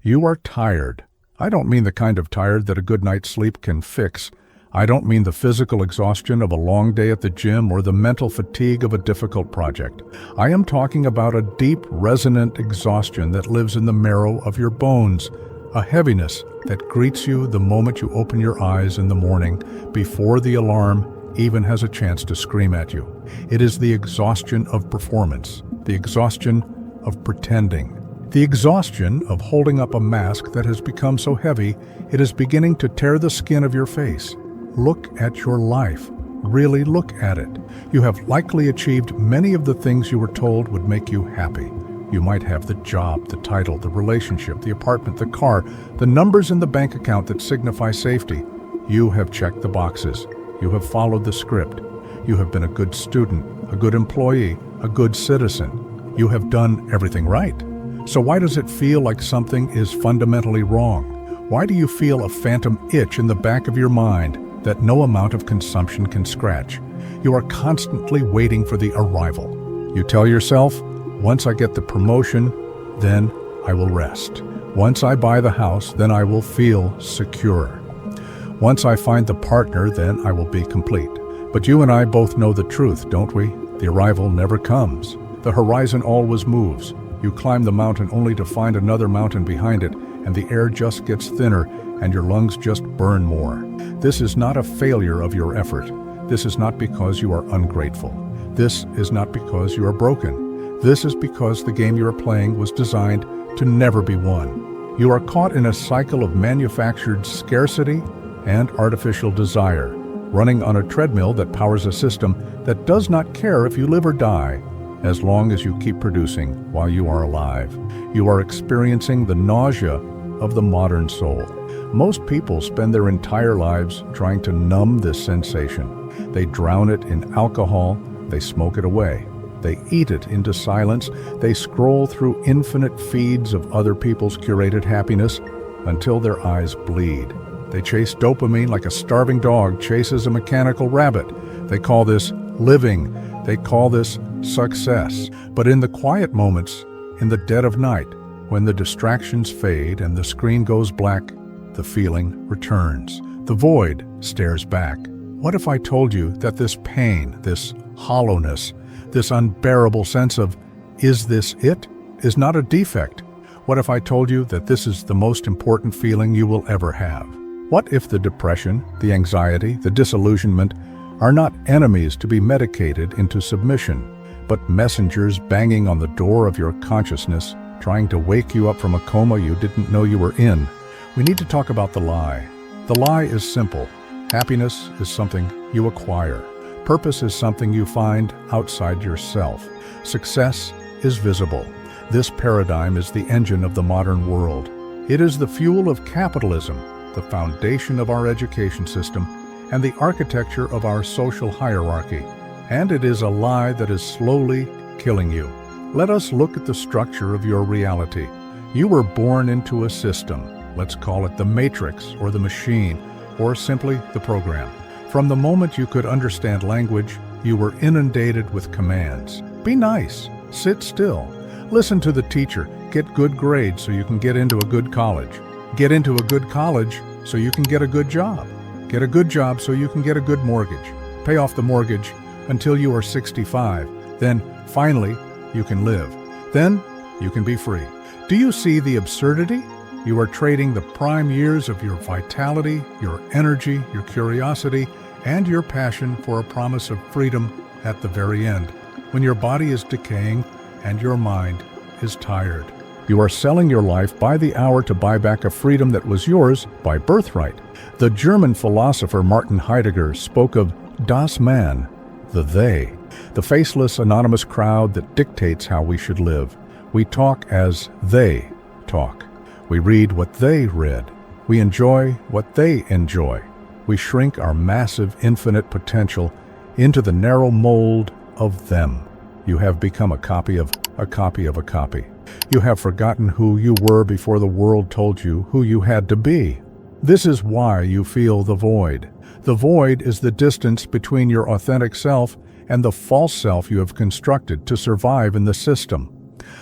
You are tired. I don't mean the kind of tired that a good night's sleep can fix. I don't mean the physical exhaustion of a long day at the gym or the mental fatigue of a difficult project. I am talking about a deep, resonant exhaustion that lives in the marrow of your bones, a heaviness that greets you the moment you open your eyes in the morning before the alarm even has a chance to scream at you. It is the exhaustion of performance, the exhaustion of pretending, the exhaustion of holding up a mask that has become so heavy it is beginning to tear the skin of your face. Look at your life. Really look at it. You have likely achieved many of the things you were told would make you happy. You might have the job, the title, the relationship, the apartment, the car, the numbers in the bank account that signify safety. You have checked the boxes. You have followed the script. You have been a good student, a good employee, a good citizen. You have done everything right. So why does it feel like something is fundamentally wrong? Why do you feel a phantom itch in the back of your mind that no amount of consumption can scratch? You are constantly waiting for the arrival. You tell yourself, once I get the promotion, then I will rest. Once I buy the house, then I will feel secure. Once I find the partner, then I will be complete. But you and I both know the truth, don't we? The arrival never comes. The horizon always moves. You climb the mountain only to find another mountain behind it, and the air just gets thinner, and your lungs just burn more. This is not a failure of your effort. This is not because you are ungrateful. This is not because you are broken. This is because the game you are playing was designed to never be won. You are caught in a cycle of manufactured scarcity and artificial desire, running on a treadmill that powers a system that does not care if you live or die, as long as you keep producing while you are alive. You are experiencing the nausea of the modern soul. Most people spend their entire lives trying to numb this sensation. They drown it in alcohol, they smoke it away. They eat it into silence. They scroll through infinite feeds of other people's curated happiness until their eyes bleed. They chase dopamine like a starving dog chases a mechanical rabbit. They call this living. They call this success. But in the quiet moments, in the dead of night, when the distractions fade and the screen goes black, the feeling returns. The void stares back. What if I told you that this pain, this hollowness, this unbearable sense of, is this it, is not a defect? What if I told you that this is the most important feeling you will ever have? What if the depression, the anxiety, the disillusionment are not enemies to be medicated into submission, but messengers banging on the door of your consciousness, trying to wake you up from a coma you didn't know you were in? We need to talk about the lie. The lie is simple. Happiness is something you acquire. Purpose is something you find outside yourself. Success is visible. This paradigm is the engine of the modern world. It is the fuel of capitalism, the foundation of our education system, and the architecture of our social hierarchy. And it is a lie that is slowly killing you. Let us look at the structure of your reality. You were born into a system. Let's call it the matrix or the machine, or simply the program. From the moment you could understand language, you were inundated with commands. Be nice. Sit still. Listen to the teacher. Get good grades so you can get into a good college. Get into a good college so you can get a good job. Get a good job so you can get a good mortgage. Pay off the mortgage until you are 65. Then, finally, you can live. Then, you can be free. Do you see the absurdity? You are trading the prime years of your vitality, your energy, your curiosity, and your passion for a promise of freedom at the very end, when your body is decaying and your mind is tired. You are selling your life by the hour to buy back a freedom that was yours by birthright. The German philosopher Martin Heidegger spoke of das Man, the they, the faceless anonymous crowd that dictates how we should live. We talk as they talk. We read what they read. We enjoy what they enjoy. We shrink our massive, infinite potential into the narrow mold of them. You have become a copy of a copy of a copy. You have forgotten who you were before the world told you who you had to be. This is why you feel the void. The void is the distance between your authentic self and the false self you have constructed to survive in the system.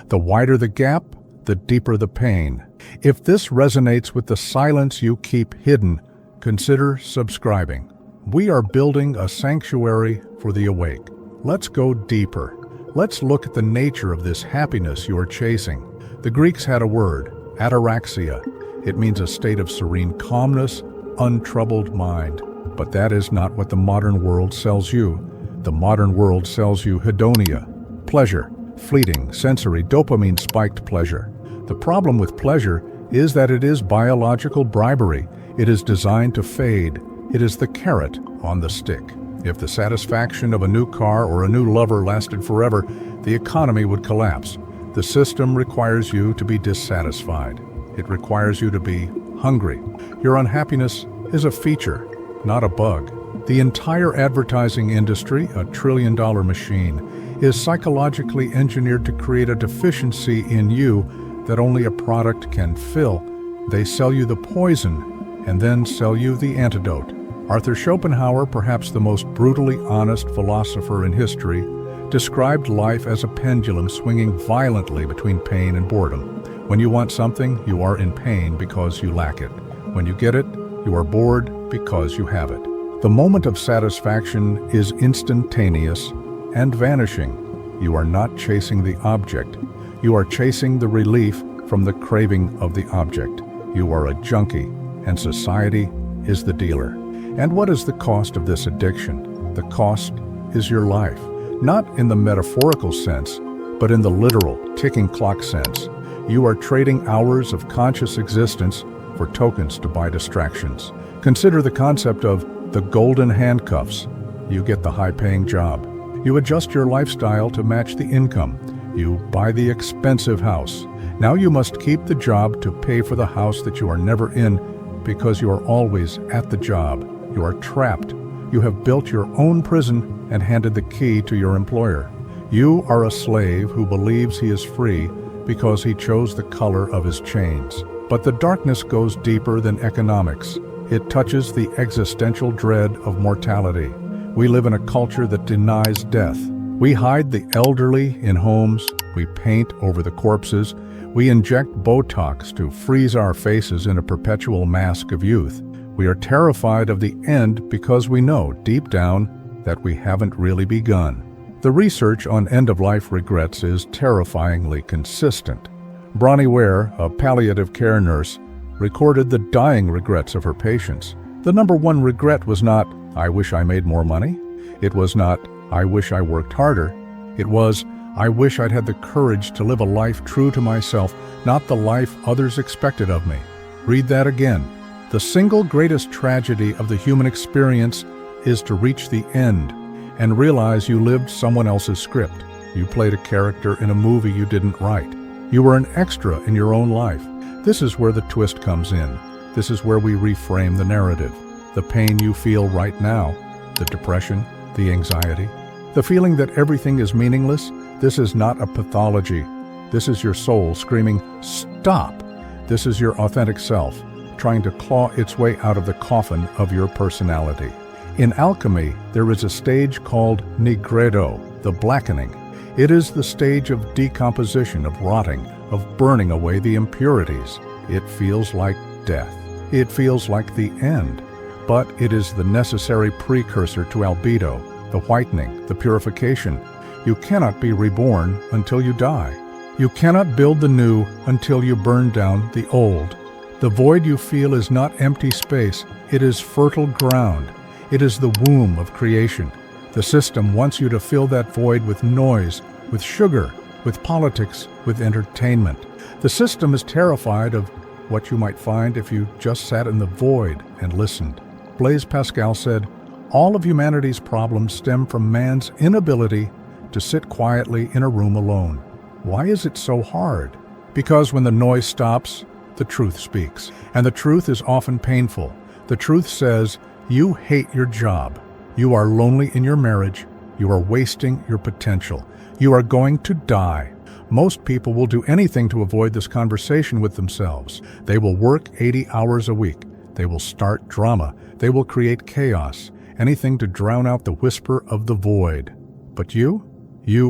The wider the gap, the deeper the pain. If this resonates with the silence you keep hidden, consider subscribing. We are building a sanctuary for the awake. Let's go deeper. Let's look at the nature of this happiness you are chasing. The Greeks had a word, ataraxia. It means a state of serene calmness, untroubled mind. But that is not what the modern world sells you. The modern world sells you hedonia, pleasure, fleeting, sensory, dopamine-spiked pleasure. The problem with pleasure is that it is biological bribery. It is designed to fade. It is the carrot on the stick. If the satisfaction of a new car or a new lover lasted forever, the economy would collapse. The system requires you to be dissatisfied. It requires you to be hungry. Your unhappiness is a feature, not a bug. The entire advertising industry, a trillion-dollar machine, is psychologically engineered to create a deficiency in you that only a product can fill. They sell you the poison and then sell you the antidote. Arthur Schopenhauer, perhaps the most brutally honest philosopher in history, described life as a pendulum swinging violently between pain and boredom. When you want something, you are in pain because you lack it. When you get it, you are bored because you have it. The moment of satisfaction is instantaneous and vanishing. You are not chasing the object. You are chasing the relief from the craving of the object. You are a junkie, and society is the dealer. And what is the cost of this addiction? The cost is your life. Not in the metaphorical sense, but in the literal, ticking clock sense. You are trading hours of conscious existence for tokens to buy distractions. Consider the concept of the golden handcuffs. You get the high-paying job. You adjust your lifestyle to match the income. You buy the expensive house. Now you must keep the job to pay for the house that you are never in because you are always at the job. You are trapped. You have built your own prison and handed the key to your employer. You are a slave who believes he is free because he chose the color of his chains. But the darkness goes deeper than economics. It touches the existential dread of mortality. We live in a culture that denies death. We hide the elderly in homes. We paint over the corpses. We inject Botox to freeze our faces in a perpetual mask of youth. We are terrified of the end because we know, deep down, that we haven't really begun. The research on end-of-life regrets is terrifyingly consistent. Bronnie Ware, a palliative care nurse, recorded the dying regrets of her patients. The number one regret was not, "I wish I made more money." It was not, "I wish I worked harder." It was, "I wish I'd had the courage to live a life true to myself, not the life others expected of me." Read that again. The single greatest tragedy of the human experience is to reach the end and realize you lived someone else's script. You played a character in a movie you didn't write. You were an extra in your own life. This is where the twist comes in. This is where we reframe the narrative. The pain you feel right now, the depression, the anxiety, the feeling that everything is meaningless, this is not a pathology. This is your soul screaming, "Stop!" This is your authentic self, trying to claw its way out of the coffin of your personality. In alchemy, there is a stage called nigredo, the blackening. It is the stage of decomposition, of rotting, of burning away the impurities. It feels like death. It feels like the end. But it is the necessary precursor to albedo, the whitening, the purification. You cannot be reborn until you die. You cannot build the new until you burn down the old. The void you feel is not empty space. It is fertile ground. It is the womb of creation. The system wants you to fill that void with noise, with sugar, with politics, with entertainment. The system is terrified of what you might find if you just sat in the void and listened. Blaise Pascal said, "All of humanity's problems stem from man's inability to sit quietly in a room alone." Why is it so hard? Because when the noise stops, the truth speaks. And the truth is often painful. The truth says, you hate your job. You are lonely in your marriage. You are wasting your potential. You are going to die. Most people will do anything to avoid this conversation with themselves. They will work 80 hours a week. They will start drama. They will create chaos. Anything to drown out the whisper of the void. But you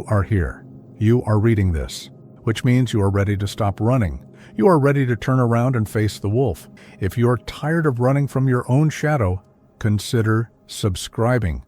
are here. You are reading this, which means you are ready to stop running. You are ready to turn around and face the wolf. If you're tired of running from your own shadow, consider subscribing.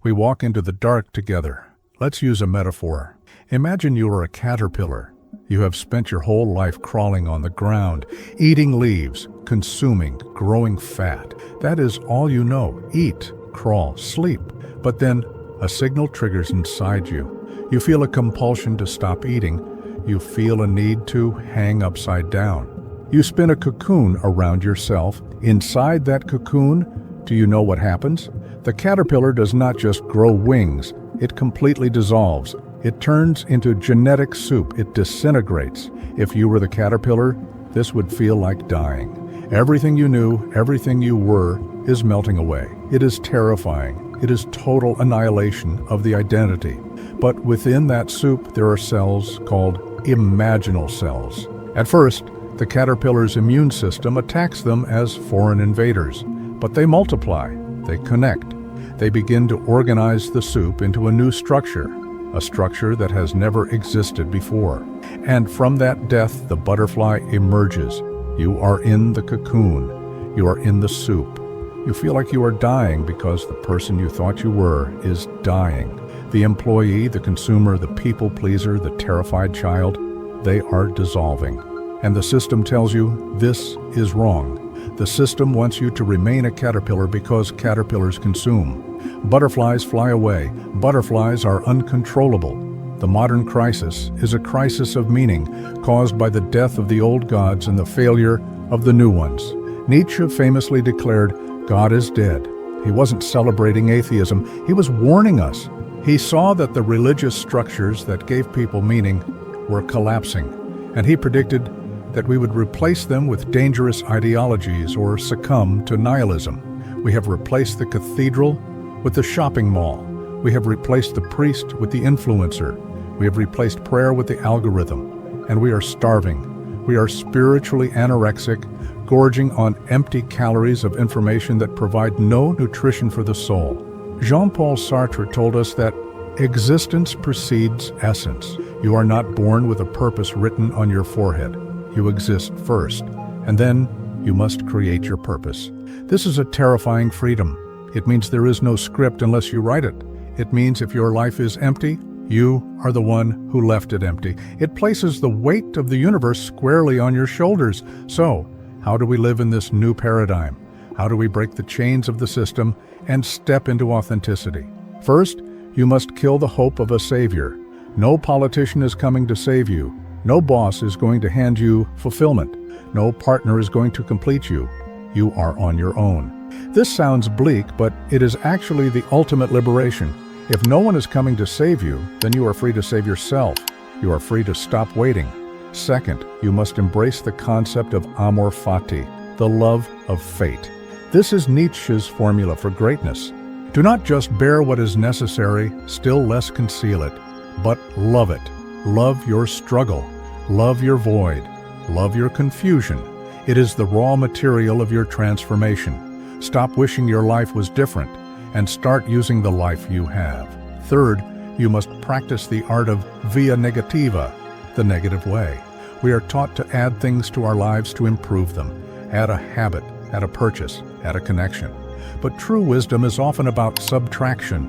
We walk into the dark together. Let's use a metaphor. Imagine you are a caterpillar. You have spent your whole life crawling on the ground, eating leaves, consuming, growing fat. That is all you know. Eat, crawl, sleep. But then a signal triggers inside you. You feel a compulsion to stop eating. You feel a need to hang upside down. You spin a cocoon around yourself. Inside that cocoon, do you know what happens? The caterpillar does not just grow wings. It completely dissolves. It turns into genetic soup. It disintegrates. If you were the caterpillar, this would feel like dying. Everything you knew, everything you were, is melting away. It is terrifying. It is total annihilation of the identity. But within that soup, there are cells called imaginal cells. At first, the caterpillar's immune system attacks them as foreign invaders. But they multiply. They connect. They begin to organize the soup into a new structure, a structure that has never existed before. And from that death, the butterfly emerges. You are in the cocoon. You are in the soup. You feel like you are dying because the person you thought you were is dying. The employee, the consumer, the people pleaser, the terrified child, they are dissolving. And the system tells you this is wrong. The system wants you to remain a caterpillar because caterpillars consume. Butterflies fly away. Butterflies are uncontrollable. The modern crisis is a crisis of meaning caused by the death of the old gods and the failure of the new ones. Nietzsche famously declared, "God is dead." He wasn't celebrating atheism. He was warning us. He saw that the religious structures that gave people meaning were collapsing, and he predicted that we would replace them with dangerous ideologies or succumb to nihilism. We have replaced the cathedral with the shopping mall. We have replaced the priest with the influencer. We have replaced prayer with the algorithm. And we are starving. We are spiritually anorexic, gorging on empty calories of information that provide no nutrition for the soul. Jean-Paul Sartre told us that existence precedes essence. You are not born with a purpose written on your forehead. You exist first, and then you must create your purpose. This is a terrifying freedom. It means there is no script unless you write it. It means if your life is empty, you are the one who left it empty. It places the weight of the universe squarely on your shoulders. So, how do we live in this new paradigm? How do we break the chains of the system and step into authenticity? First, you must kill the hope of a savior. No politician is coming to save you. No boss is going to hand you fulfillment. No partner is going to complete you. You are on your own. This sounds bleak, but it is actually the ultimate liberation. If no one is coming to save you, then you are free to save yourself. You are free to stop waiting. Second, you must embrace the concept of amor fati, the love of fate. This is Nietzsche's formula for greatness. Do not just bear what is necessary, still less conceal it, but love it. Love your struggle. Love your void. Love your confusion. It is the raw material of your transformation. Stop wishing your life was different and start using the life you have. Third, you must practice the art of via negativa, the negative way. We are taught to add things to our lives to improve them. Add a habit, add a purchase, add a connection. But true wisdom is often about subtraction.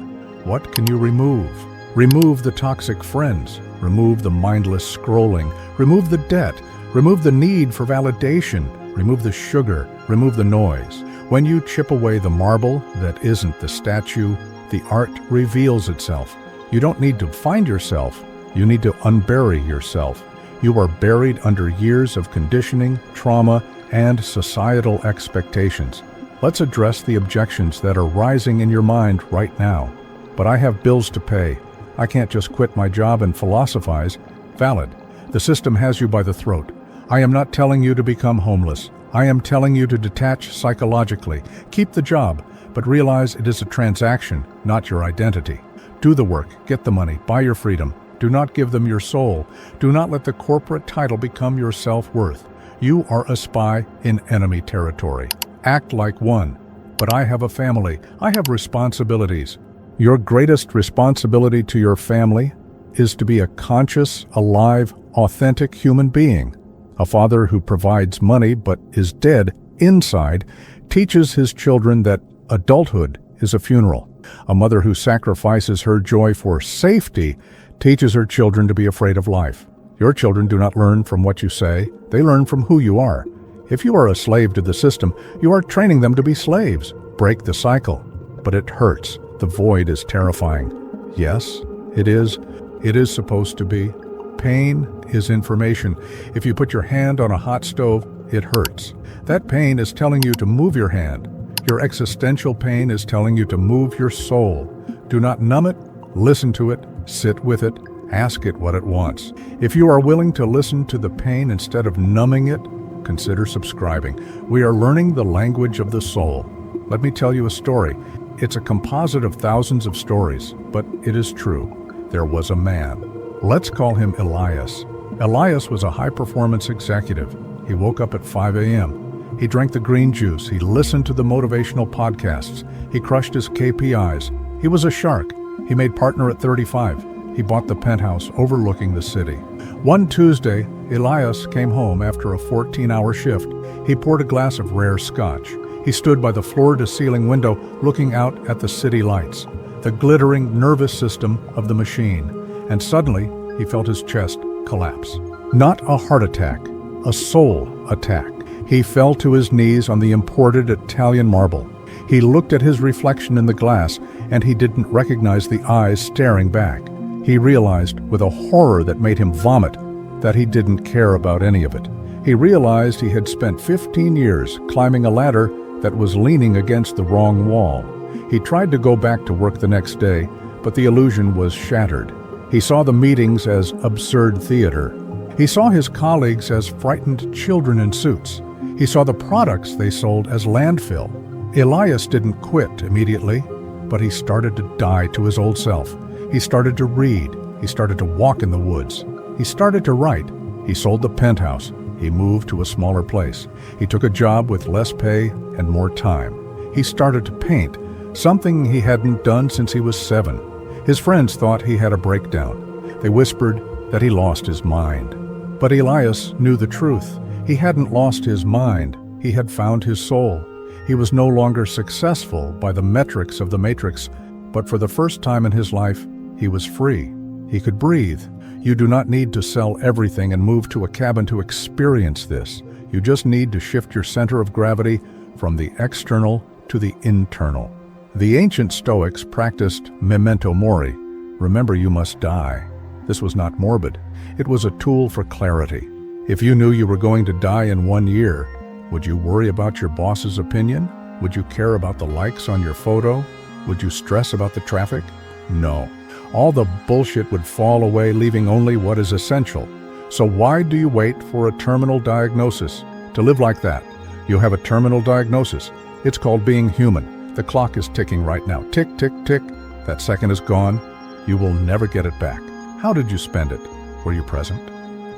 What can you remove? Remove the toxic friends. Remove the mindless scrolling. Remove the debt. Remove the need for validation. Remove the sugar. Remove the noise. When you chip away the marble that isn't the statue, the art reveals itself. You don't need to find yourself. You need to unbury yourself. You are buried under years of conditioning, trauma, and societal expectations. Let's address the objections that are rising in your mind right now. But I have bills to pay. I can't just quit my job and philosophize. Valid. The system has you by the throat. I am not telling you to become homeless. I am telling you to detach psychologically. Keep the job, but realize it is a transaction, not your identity. Do the work, get the money, buy your freedom. Do not give them your soul. Do not let the corporate title become your self-worth. You are a spy in enemy territory. Act like one. But I have a family. I have responsibilities. Your greatest responsibility to your family is to be a conscious, alive, authentic human being. A father who provides money but is dead inside teaches his children that adulthood is a funeral. A mother who sacrifices her joy for safety teaches her children to be afraid of life. Your children do not learn from what you say, they learn from who you are. If you are a slave to the system, you are training them to be slaves. Break the cycle. But it hurts. The void is terrifying. Yes, it is. It is supposed to be. Pain is information. If you put your hand on a hot stove, it hurts. That pain is telling you to move your hand. Your existential pain is telling you to move your soul. Do not numb it, listen to it, sit with it, ask it what it wants. If you are willing to listen to the pain instead of numbing it, consider subscribing. We are learning the language of the soul. Let me tell you a story. It's a composite of thousands of stories, but it is true. There was a man. Let's call him Elias. Elias was a high-performance executive. He woke up at 5 a.m. He drank the green juice. He listened to the motivational podcasts. He crushed his KPIs. He was a shark. He made partner at 35. He bought the penthouse overlooking the city. One Tuesday, Elias came home after a 14-hour shift. He poured a glass of rare scotch. He stood by the floor-to-ceiling window looking out at the city lights, the glittering nervous system of the machine. And suddenly, he felt his chest collapse. Not a heart attack, a soul attack. He fell to his knees on the imported Italian marble. He looked at his reflection in the glass, and he didn't recognize the eyes staring back. He realized, with a horror that made him vomit, that he didn't care about any of it. He realized he had spent 15 years climbing a ladder that was leaning against the wrong wall. He tried to go back to work the next day, but the illusion was shattered. He saw the meetings as absurd theater. He saw his colleagues as frightened children in suits. He saw the products they sold as landfill. Elias didn't quit immediately, but he started to die to his old self. He started to read. He started to walk in the woods. He started to write. He sold the penthouse. He moved to a smaller place. He took a job with less pay and more time. He started to paint, something he hadn't done since he was 7. His friends thought he had a breakdown. They whispered that he lost his mind. But Elias knew the truth. He hadn't lost his mind. He had found his soul. He was no longer successful by the metrics of the matrix, but for the first time in his life, he was free. He could breathe. You do not need to sell everything and move to a cabin to experience this. You just need to shift your center of gravity from the external to the internal. The ancient Stoics practiced memento mori. Remember, you must die. This was not morbid. It was a tool for clarity. If you knew you were going to die in 1 year, would you worry about your boss's opinion? Would you care about the likes on your photo? Would you stress about the traffic? No. All the bullshit would fall away, leaving only what is essential. So why do you wait for a terminal diagnosis to live like that? You have a terminal diagnosis. It's called being human. The clock is ticking right now. Tick, tick, tick. That second is gone. You will never get it back. How did you spend it? Were you present?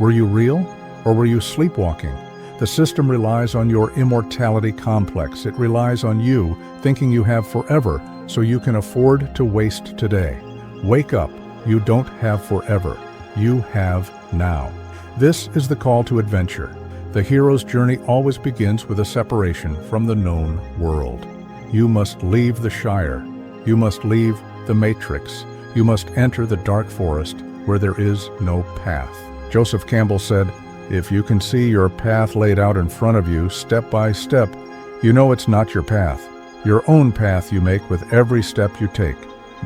Were you real? Or were you sleepwalking? The system relies on your immortality complex. It relies on you thinking you have forever, so you can afford to waste today. Wake up. You don't have forever. You have now. This is the call to adventure. The hero's journey always begins with a separation from the known world. You must leave the Shire. You must leave the Matrix. You must enter the dark forest where there is no path. Joseph Campbell said, "If you can see your path laid out in front of you, step by step, you know it's not your path. Your own path you make with every step you take.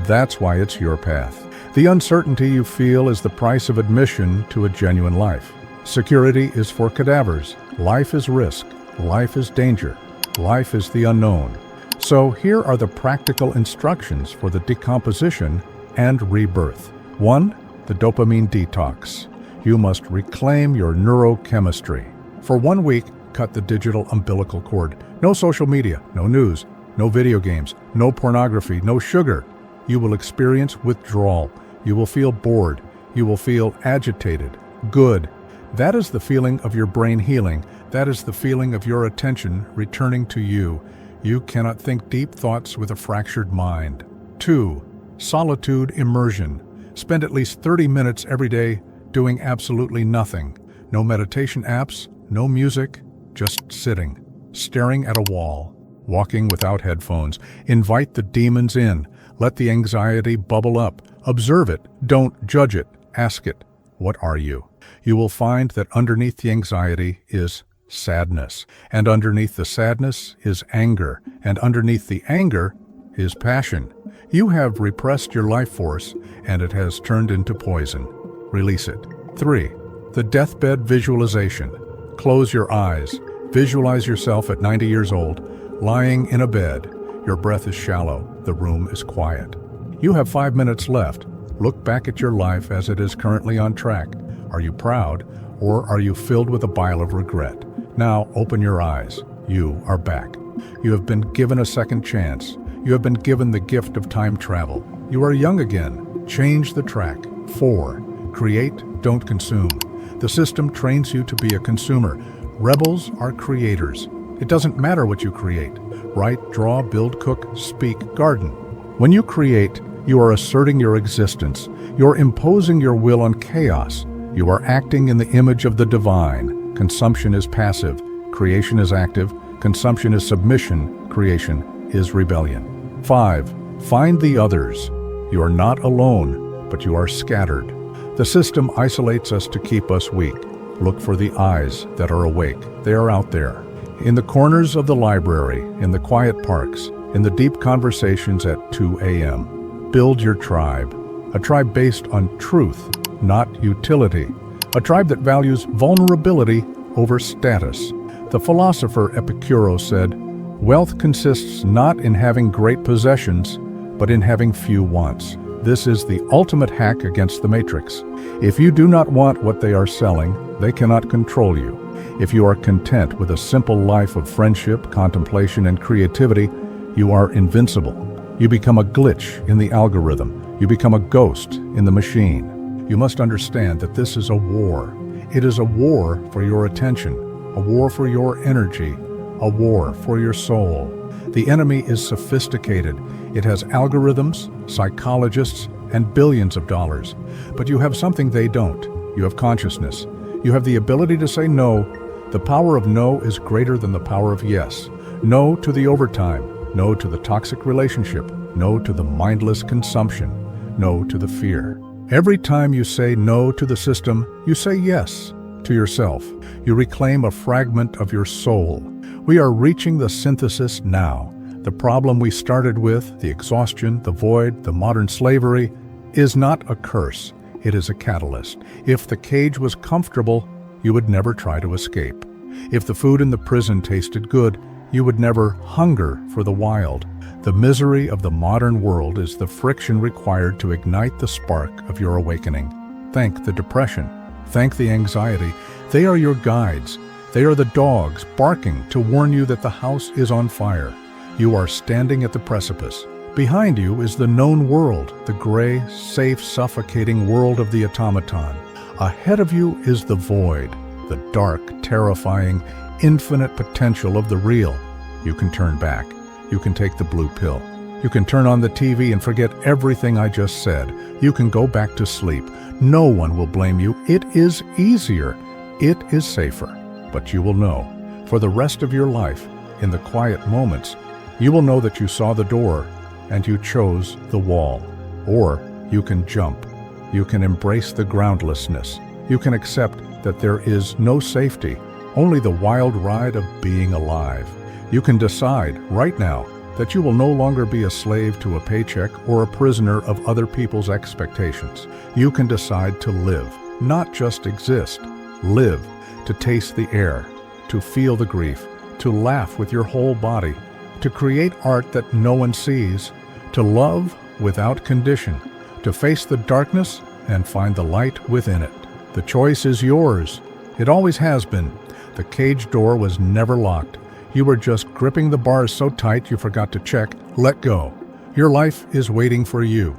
That's why it's your path." The uncertainty you feel is the price of admission to a genuine life. Security is for cadavers. Life is risk. Life is danger. Life is the unknown. So here are the practical instructions for the decomposition and rebirth. 1. The dopamine detox. You must reclaim your neurochemistry. For 1 week, cut the digital umbilical cord. No social media, no news, no video games, no pornography, no sugar. You will experience withdrawal. You will feel bored. You will feel agitated. Good. That is the feeling of your brain healing. That is the feeling of your attention returning to you. You cannot think deep thoughts with a fractured mind. 2. Solitude immersion. Spend at least 30 minutes every day doing absolutely nothing. No meditation apps, no music, just sitting, staring at a wall, walking without headphones. Invite the demons in. Let the anxiety bubble up. Observe it. Don't judge it. Ask it, what are you? You will find that underneath the anxiety is sadness, and underneath the sadness is anger, and underneath the anger is passion. You have repressed your life force, and it has turned into poison. Release it. 3. The deathbed visualization. Close your eyes. Visualize yourself at 90 years old, lying in a bed. Your breath is shallow. The room is quiet. You have 5 minutes left. Look back at your life as it is currently on track. Are you proud, or are you filled with a bile of regret? Now open your eyes. You are back. You have been given a second chance. You have been given the gift of time travel. You are young again. Change the track. 4. Create, don't consume. The system trains you to be a consumer. Rebels are creators. It doesn't matter what you create. Write, draw, build, cook, speak, garden. When you create, you are asserting your existence. You're imposing your will on chaos. You are acting in the image of the divine. Consumption is passive. Creation is active. Consumption is submission. Creation is rebellion. 5. Find the others. You are not alone, but you are scattered. The system isolates us to keep us weak. Look for the eyes that are awake. They are out there. In the corners of the library, in the quiet parks, in the deep conversations at 2 a.m. Build your tribe. A tribe based on truth, not utility. A tribe that values vulnerability over status. The philosopher Epicurus said, "Wealth consists not in having great possessions, but in having few wants." This is the ultimate hack against the matrix. If you do not want what they are selling, they cannot control you. If you are content with a simple life of friendship, contemplation, and creativity, you are invincible. You become a glitch in the algorithm. You become a ghost in the machine. You must understand that this is a war. It is a war for your attention, a war for your energy, a war for your soul. The enemy is sophisticated. It has algorithms, psychologists, and billions of dollars. But you have something they don't. You have consciousness. You have the ability to say no. The power of no is greater than the power of yes. No to the overtime. No to the toxic relationship. No to the mindless consumption. No to the fear. Every time you say no to the system, you say yes to yourself. You reclaim a fragment of your soul. We are reaching the synthesis now. The problem we started with, the exhaustion, the void, the modern slavery, is not a curse. It is a catalyst. If the cage was comfortable, you would never try to escape. If the food in the prison tasted good, you would never hunger for the wild. The misery of the modern world is the friction required to ignite the spark of your awakening. Thank the depression. Thank the anxiety. They are your guides. They are the dogs barking to warn you that the house is on fire. You are standing at the precipice. Behind you is the known world, the gray, safe, suffocating world of the automaton. Ahead of you is the void, the dark, terrifying, infinite potential of the real. You can turn back. You can take the blue pill. You can turn on the TV and forget everything I just said. You can go back to sleep. No one will blame you. It is easier. It is safer. But you will know, for the rest of your life, in the quiet moments, you will know that you saw the door and you chose the wall. Or you can jump. You can embrace the groundlessness. You can accept that there is no safety, only the wild ride of being alive. You can decide right now that you will no longer be a slave to a paycheck or a prisoner of other people's expectations. You can decide to live, not just exist. Live, to taste the air, to feel the grief, to laugh with your whole body, to create art that no one sees, to love without condition, to face the darkness and find the light within it. The choice is yours. It always has been. The cage door was never locked. You were just gripping the bars so tight you forgot to check. Let go. Your life is waiting for you.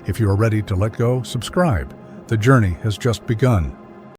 If you are ready to let go, subscribe. The journey has just begun.